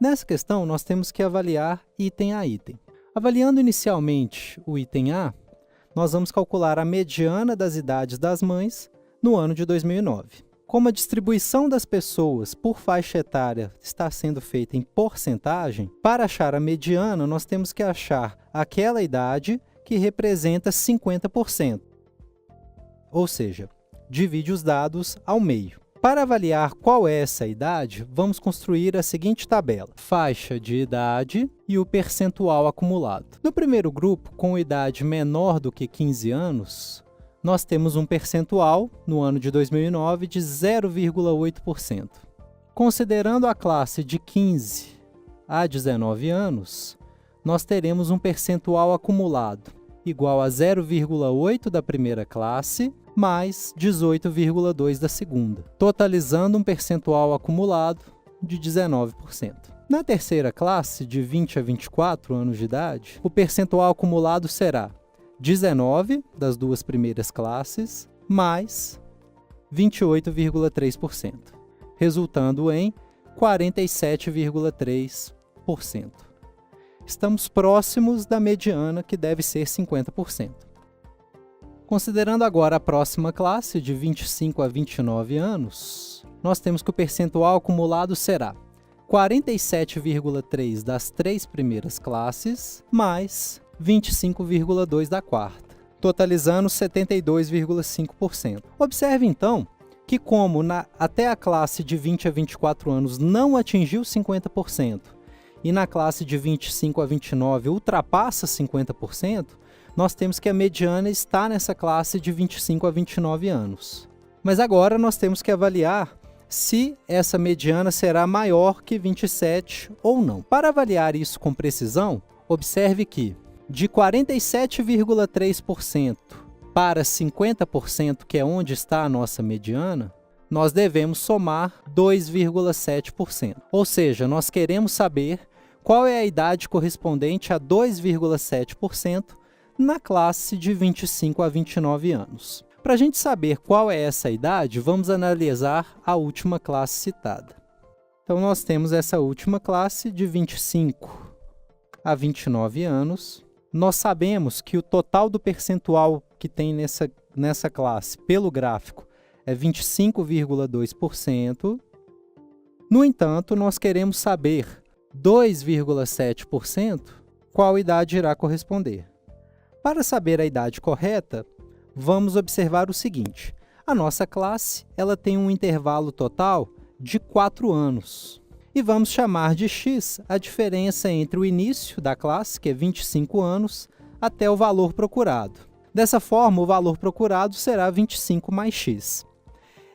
Nessa questão, nós temos que avaliar item a item. Avaliando inicialmente o item A, nós vamos calcular a mediana das idades das mães no ano de 2009. Como a distribuição das pessoas por faixa etária está sendo feita em porcentagem, para achar a mediana, nós temos que achar aquela idade que representa 50%. Ou seja, divide os dados ao meio. Para avaliar qual é essa idade, vamos construir a seguinte tabela: faixa de idade e o percentual acumulado. No primeiro grupo, com idade menor do que 15 anos, nós temos um percentual, no ano de 2009, de 0,8%. Considerando a classe de 15 a 19 anos, nós teremos um percentual acumulado igual a 0,8 da primeira classe, mais 18,2 da segunda, totalizando um percentual acumulado de 19%. Na terceira classe, de 20 a 24 anos de idade, o percentual acumulado será 19 das duas primeiras classes, mais 28,3%, resultando em 47,3%. Estamos próximos da mediana, que deve ser 50%. Considerando agora a próxima classe, de 25 a 29 anos, nós temos que o percentual acumulado será 47,3% das três primeiras classes, mais 25,2% da quarta, totalizando 72,5%. Observe, então, que como até a classe de 20 a 24 anos não atingiu 50%, e na classe de 25 a 29 ultrapassa 50%, nós temos que a mediana está nessa classe de 25 a 29 anos. Mas agora nós temos que avaliar se essa mediana será maior que 27 ou não. Para avaliar isso com precisão, observe que de 47,3% para 50%, que é onde está a nossa mediana, nós devemos somar 2,7%. Ou seja, nós queremos saber qual é a idade correspondente a 2,7% na classe de 25 a 29 anos. Para a gente saber qual é essa idade, vamos analisar a última classe citada. Então, nós temos essa última classe de 25 a 29 anos. Nós sabemos que o total do percentual que tem nessa classe, pelo gráfico, é 25,2%. No entanto, nós queremos saber 2,7%, qual idade irá corresponder. Para saber a idade correta, vamos observar o seguinte: a nossa classe ela tem um intervalo total de 4 anos. E vamos chamar de x a diferença entre o início da classe, que é 25 anos, até o valor procurado. Dessa forma, o valor procurado será 25 mais x.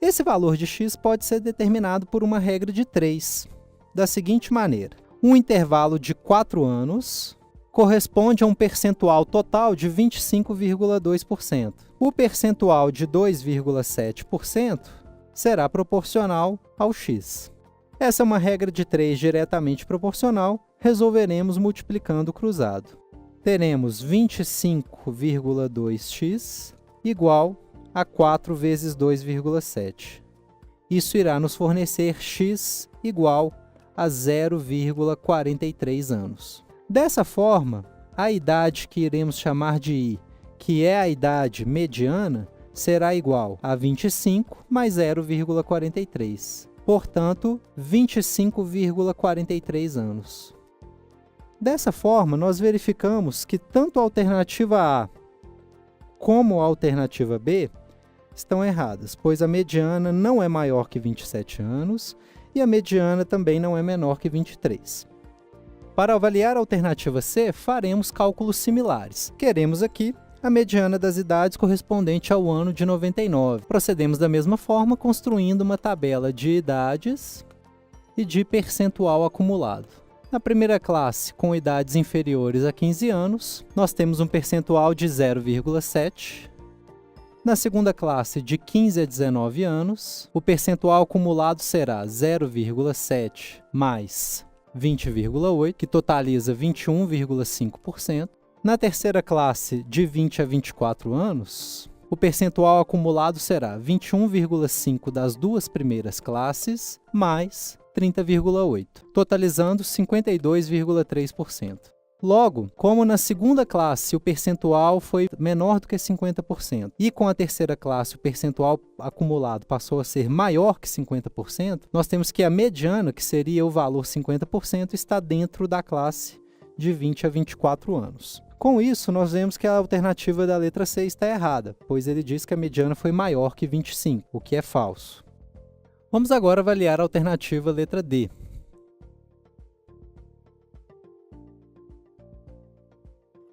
Esse valor de x pode ser determinado por uma regra de 3, da seguinte maneira: um intervalo de 4 anos corresponde a um percentual total de 25,2%. O percentual de 2,7% será proporcional ao x. Essa é uma regra de 3 diretamente proporcional, resolveremos multiplicando o cruzado. Teremos 25,2x igual a 4 vezes 2,7. Isso irá nos fornecer x igual a 0,43 anos. Dessa forma, a idade que iremos chamar de I, que é a idade mediana, será igual a 25 mais 0,43. Portanto, 25,43 anos. Dessa forma, nós verificamos que tanto a alternativa A como a alternativa B estão erradas, pois a mediana não é maior que 27 anos e a mediana também não é menor que 23. Para avaliar a alternativa C, faremos cálculos similares. Queremos aqui a mediana das idades correspondente ao ano de 99. Procedemos da mesma forma, construindo uma tabela de idades e de percentual acumulado. Na primeira classe, com idades inferiores a 15 anos, nós temos um percentual de 0,7. Na segunda classe, de 15 a 19 anos, o percentual acumulado será 0,7 mais 20,8, que totaliza 21,5%. Na terceira classe, de 20 a 24 anos, o percentual acumulado será 21,5 das duas primeiras classes, mais 30,8, totalizando 52,3%. Logo, como na segunda classe o percentual foi menor do que 50% e com a terceira classe o percentual acumulado passou a ser maior que 50%, nós temos que a mediana, que seria o valor 50%, está dentro da classe de 20 a 24 anos. Com isso, nós vemos que a alternativa da letra C está errada, pois ele diz que a mediana foi maior que 25, o que é falso. Vamos agora avaliar a alternativa letra D.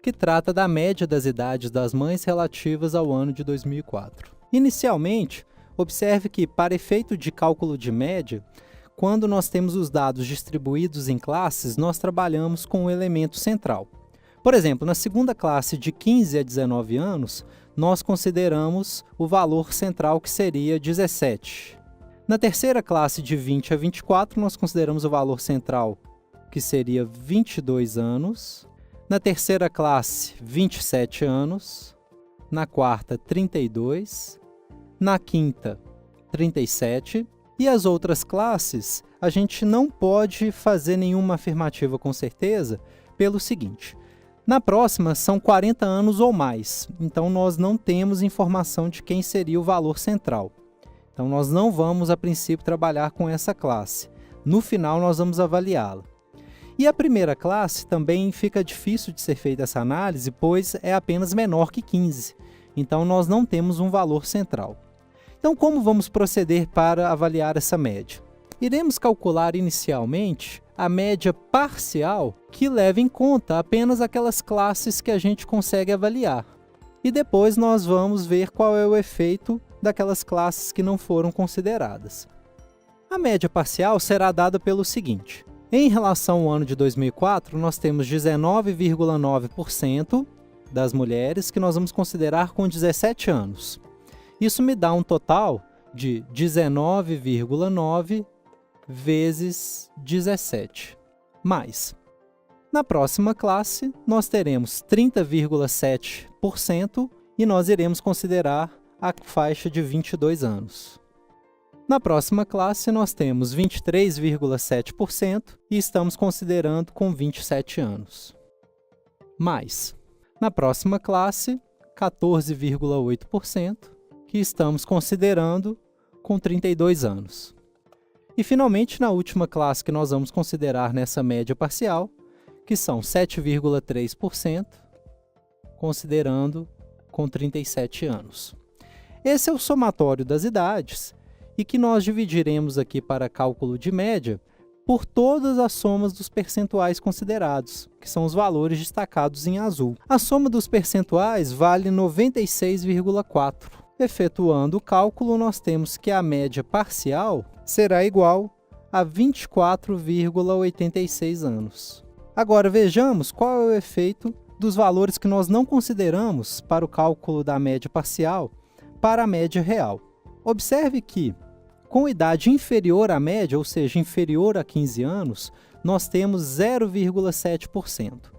Que trata da média das idades das mães relativas ao ano de 2004. Inicialmente, observe que, para efeito de cálculo de média, quando nós temos os dados distribuídos em classes, nós trabalhamos com um elemento central. Por exemplo, na segunda classe de 15 a 19 anos, nós consideramos o valor central, que seria 17. Na terceira classe de 20 a 24, nós consideramos o valor central, que seria 22 anos. Na terceira classe, 27 anos. Na quarta, 32. Na quinta, 37. E as outras classes, a gente não pode fazer nenhuma afirmativa com certeza pelo seguinte: na próxima são 40 anos ou mais, então nós não temos informação de quem seria o valor central. Então nós não vamos, a princípio, trabalhar com essa classe. No final, nós vamos avaliá-la. E a primeira classe também fica difícil de ser feita essa análise, pois é apenas menor que 15. Então nós não temos um valor central. Então, como vamos proceder para avaliar essa média? Iremos calcular inicialmente a média parcial, que leva em conta apenas aquelas classes que a gente consegue avaliar. E depois nós vamos ver qual é o efeito daquelas classes que não foram consideradas. A média parcial será dada pelo seguinte: em relação ao ano de 2004, nós temos 19,9% das mulheres que nós vamos considerar com 17 anos. Isso me dá um total de 19,9 vezes 17. Mais, na próxima classe, nós teremos 30,7% e nós iremos considerar a faixa de 22 anos. Na próxima classe, nós temos 23,7% e estamos considerando com 27 anos. Mais, na próxima classe, 14,8%, que estamos considerando com 32 anos. E, finalmente, na última classe que nós vamos considerar nessa média parcial, que são 7,3%, considerando com 37 anos. Esse é o somatório das idades, e que nós dividiremos aqui para cálculo de média por todas as somas dos percentuais considerados, que são os valores destacados em azul. A soma dos percentuais vale 96,4. Efetuando o cálculo, nós temos que a média parcial será igual a 24,86 anos. Agora vejamos qual é o efeito dos valores que nós não consideramos para o cálculo da média parcial para a média real. Observe que, com idade inferior à média, ou seja, inferior a 15 anos, nós temos 0,7%.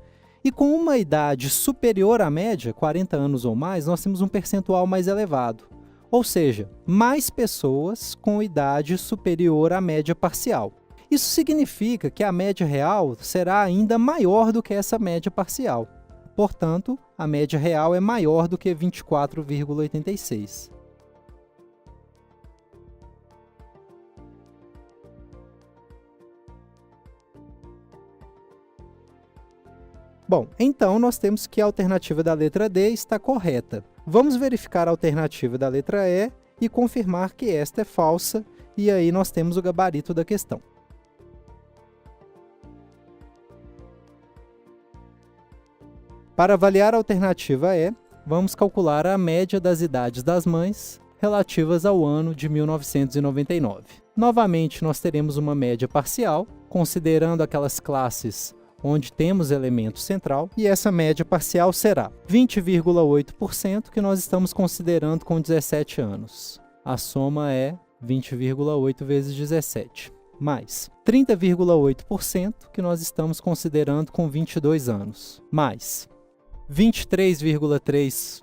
E com uma idade superior à média, 40 anos ou mais, nós temos um percentual mais elevado. Ou seja, mais pessoas com idade superior à média parcial. Isso significa que a média real será ainda maior do que essa média parcial. Portanto, a média real é maior do que 24,86. Bom, então nós temos que a alternativa da letra D está correta. Vamos verificar a alternativa da letra E e confirmar que esta é falsa, e aí nós temos o gabarito da questão. Para avaliar a alternativa E, vamos calcular a média das idades das mães relativas ao ano de 1999. Novamente, nós teremos uma média parcial, considerando aquelas classes onde temos elemento central, e essa média parcial será 20,8%, que nós estamos considerando com 17 anos. A soma é 20,8 vezes 17, mais 30,8%, que nós estamos considerando com 22 anos, mais 23,3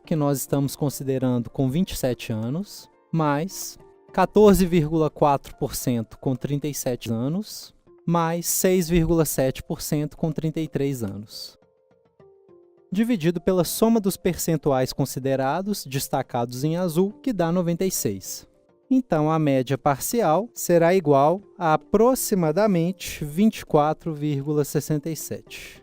que nós estamos considerando com 27 anos, mais 14,4% com 37 anos, mais 6,7% com 33 anos. Dividido pela soma dos percentuais considerados, destacados em azul, que dá 96. Então, a média parcial será igual a aproximadamente 24,67.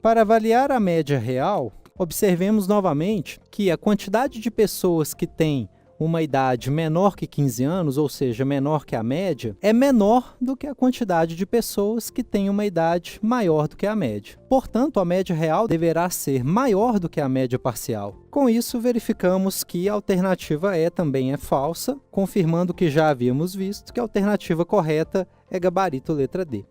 Para avaliar a média real, observemos novamente que a quantidade de pessoas que têm uma idade menor que 15 anos, ou seja, menor que a média, é menor do que a quantidade de pessoas que têm uma idade maior do que a média. Portanto, a média real deverá ser maior do que a média parcial. Com isso, verificamos que a alternativa E também é falsa, confirmando o que já havíamos visto, que a alternativa correta é gabarito letra D.